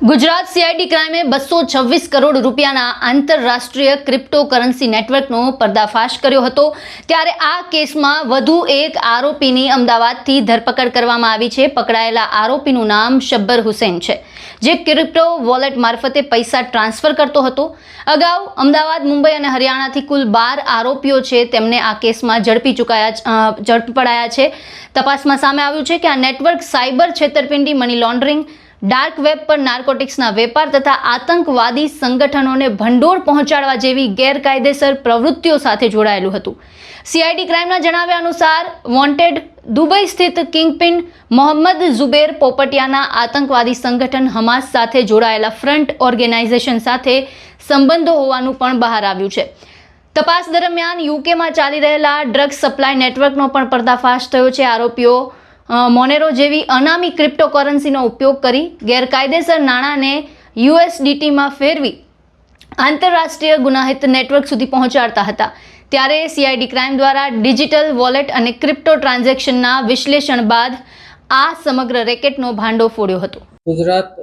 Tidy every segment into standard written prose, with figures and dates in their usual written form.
Gujarat CID क्राइमे 226 crore रूपियाना आंतरराष्ट्रीय cryptocurrency नेटवर्कनो पर्दाफाश कर्यो हतो। त्यारे आ केसमां વધુ એક આરોપીની અમદાવાદથી ધરપકડ કરવામાં આવી છે। પકડાયેલા આરોપીનું નામ શબ્બર હુસૈન છે, જે ક્રિપ્ટો વોલેટ મારફતે પૈસા ટ્રાન્સફર કરતો હતો। અગાઉ અમદાવાદ, મુંબઈ અને હરિયાણાથી કુલ 12 આરોપીઓ છે તેમને આ કેસમાં ઝડપી પડાયા છે। તપાસમાં સામે આવ્યું છે કે આ નેટવર્ક સાયબર છેતરપિંડી, મની લોન્ડરિંગ, डार्क वेब पर नार्कोटिक्सना वेपार तथा आतंकवादी संगठनोने भंडोळ पहोंचाडवा जेवी गैरकायदेसर प्रवृत्तिओ साथे जोडायेलुं हतुं। सीआईडी क्राइमना जणाव्या अनुसार वॉन्टेड दुबई स्थित किंगपिन मोहम्मद जुबेर पोपटियाना आतंकवादी संगठन हमास साथे जोडायेला फ्रंट ऑर्गेनाइजेशन साथे संबंधो होवानुं पण बहार आव्युं छे। तपास दरमियान यूकेमां चाली रहेला ड्रग्स सप्लाय नेटवर्कनो पण पर्दाफाश थयो छे। आरोपीओ मोनेरो जेवी अनामी क्रिप्टोकरन्सीनो उपयोग करी गैरकायदेसर नाणांने USDT में फेरवी आंतरराष्ट्रीय गुनाहित नेटवर्क सुधी पहोंचाडता हता। त्यारे सीआईडी क्राइम द्वारा डिजिटल वॉलेट और क्रिप्टो ट्रांजेक्शनना विश्लेषण बाद आ समग्र रेकेटनो भांडो फोड्यो हतो। गुजरात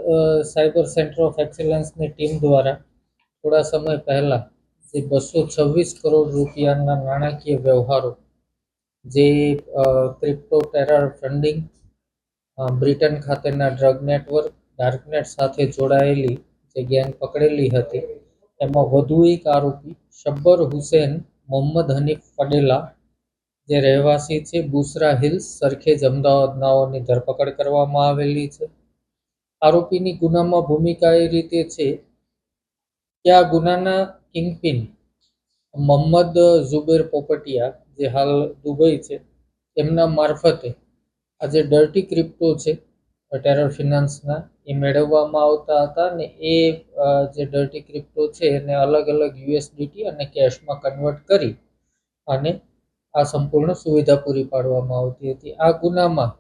साइबर सेंटर ऑफ एक्सीलन्स ની ટીમ દ્વારા થોડા સમય પહેલા જે 226 કરોડ રૂપિયાના નાણાકીય વ્યવહારો જે ક્રિપ્ટો ટેરર ફંડિંગ, બ્રિટન ખાતેના ડ્રગ નેટવર્ક, ડાર્કનેટ સાથે જોડાયેલી જે ગેંગ પકડેલી હતી, એમાં વધુ એક આરોપી શબ્બર હુસૈન મોહમ્મદ હનીફ પટેલા, જે રહેવાસી છે બુસરા હિલ્સ, સરખેજ, અમદાવાદનાઓની ધરપકડ કરવામાં આવેલી છે। આરોપીની ગુનામાં ભૂમિકા એ રીતે છે કે આ ગુનાના કિંગપિન મોહમ્મદ જુબેર પોપટિયા, જે હાલ દુબઈ છે, એમના મારફતે આ જે ડર્ટી ક્રિપ્ટો છે ટેરર ફિનાન્સના એ મેળવવામાં આવતા હતા ને એ જે ડર્ટી ક્રિપ્ટો છે એને અલગ અલગ USDT અને કેશમાં કન્વર્ટ કરી અને આ સંપૂર્ણ સુવિધા પૂરી પાડવામાં આવતી હતી। આ ગુનામાં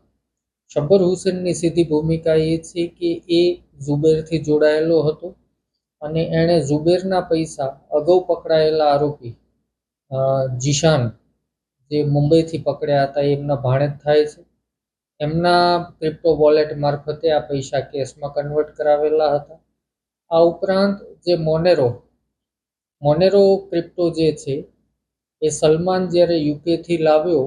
શબ્બર હુસૈનની સીધી ભૂમિકા એ છે કે એ ઝુબેરથી જોડાયેલો હતો અને એણે ઝુબેરના પૈસા અગાઉ પકડાયેલા આરોપી જીશાન, જે મુંબઈથી પકડ્યા હતા, એમના ભાણેજ થાય છે, એમના ક્રિપ્ટો વોલેટ મારફતે આ પૈસા કેશમાં કન્વર્ટ કરાવેલા હતા। આ ઉપરાંત જે મોનેરો ક્રિપ્ટો જે છે એ સલમાન જ્યારે યુકેથી લાવ્યો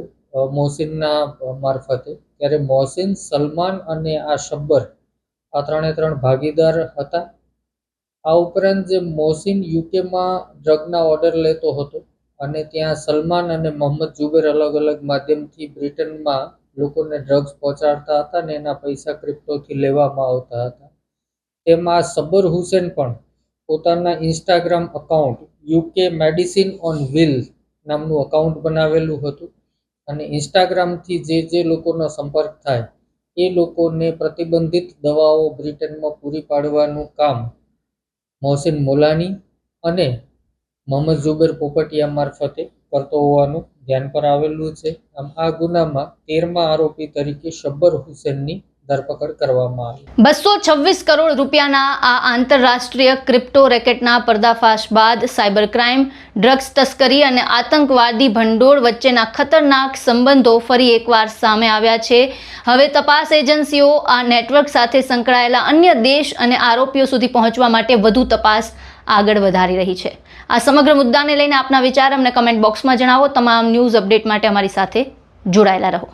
મોહસિનના મારફતે, ત્યારે મોહસિન, સલમાન અને આ શબ્બર આ ત્રણ ભાગીદાર હતા। આ ઉપરાંત જે મોહસિન યુકેમાં ડ્રગના ઓર્ડર લેતો હતો અને ત્યાં સલમાન અને મોહમ્મદ જુબેર અલગ અલગ માધ્યમથી બ્રિટનમાં લોકોને ડ્રગ્સ પહોંચાડતા હતા અને એના પૈસા ક્રિપ્ટોથી લેવામાં આવતા હતા। તેમાં શબ્બર હુસૈન પણ પોતાના Instagram account UK medicine on wheel નામનું અકાઉન્ટ બનાવેલું હતું અને ઇન્સ્ટાગ્રામથી જે લોકોનો સંપર્ક થાય એ લોકોને પ્રતિબંધિત દવાઓ બ્રિટનમાં પૂરી પાડવાનું કામ મોહસિન મોલાની અને મોહમ્મદ જુબેર પોપટિયા મારફતે કરતો હોવાનું ધ્યાન પર આવેલું છે। આમ આ ગુનામાં 13મા આરોપી તરીકે શબ્બર હુસૈનની ધરપકડ કરવામાં આવી। 226 કરોડ રૂપિયાના આ આંતરરાષ્ટ્રીય ક્રિપ્ટો રેકેટના પર્દાફાશ બાદ સાયબર ક્રાઇમ, ડ્રગ્સ તસ્કરી અને આતંકવાદી ભંડોળ વચ્ચેના ખતરનાક સંબંધો ફરી એકવાર સામે આવ્યા છે। હવે તપાસ એજન્સીઓ આ નેટવર્ક સાથે સંકળાયેલા અન્ય દેશ અને આરોપીઓ સુધી પહોંચવા માટે વધુ તપાસ આગળ વધારી રહી છે। આ સમગ્ર મુદ્દાને લઈને આપના વિચાર અમને કમેન્ટ બોક્સમાં જણાવો। તમામ ન્યૂઝ અપડેટ માટે અમારી સાથે જોડાયેલા રહો।